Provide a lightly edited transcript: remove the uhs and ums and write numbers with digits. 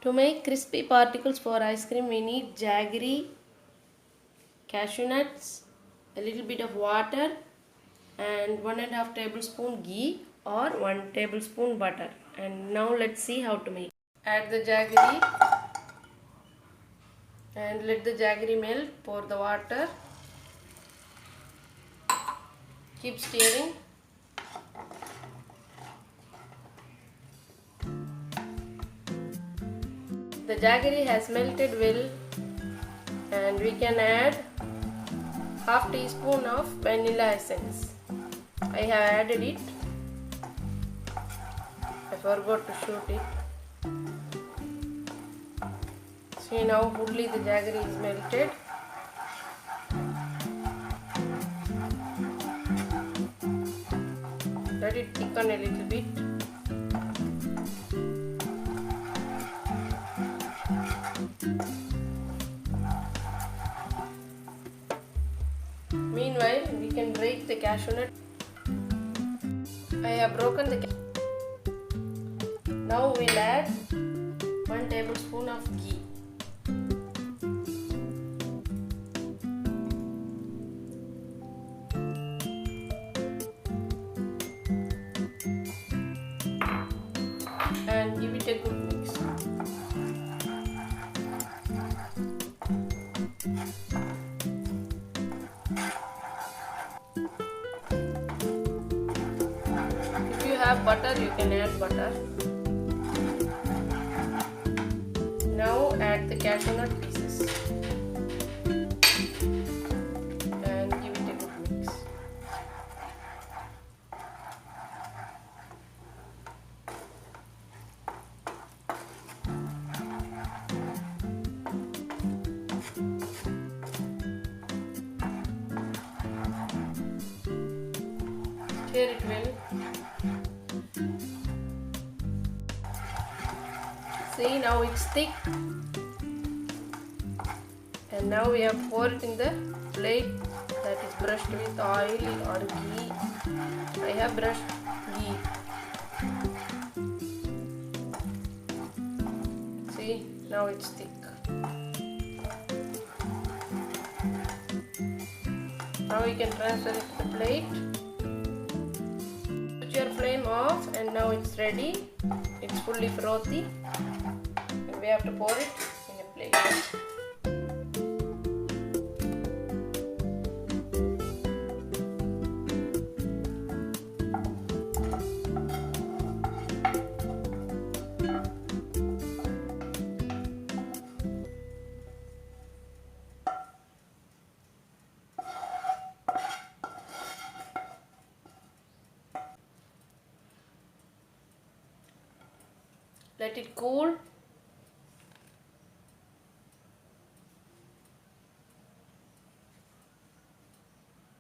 To make crispy particles for ice cream, we need jaggery, cashew nuts, a little bit of water, and 1.5 tablespoon ghee or 1 tablespoon butter. And now let's see how to make. Add the jaggery and let the jaggery melt. Pour the water. Keep stirring. The jaggery has melted well, and we can add half teaspoon of vanilla essence. I have added it. I forgot to shoot it. See, now fully the jaggery is melted. Let it thicken a little bit. Meanwhile, we can break the cashew nut. I have broken the cashew. Now we'll add 1 tablespoon of ghee. And give it a good mix. If you have butter, you can add butter. Now add the cashew nut pieces and give it a good mix. Stir it well. See, now it's thick, and now we have poured it in the plate that is brushed with oil or ghee. I have brushed ghee. See, now it's thick. Now we can transfer it to the plate. Put your flame off, and now it's ready. It's fully frothy. We have to pour it in a plate. Let it cool.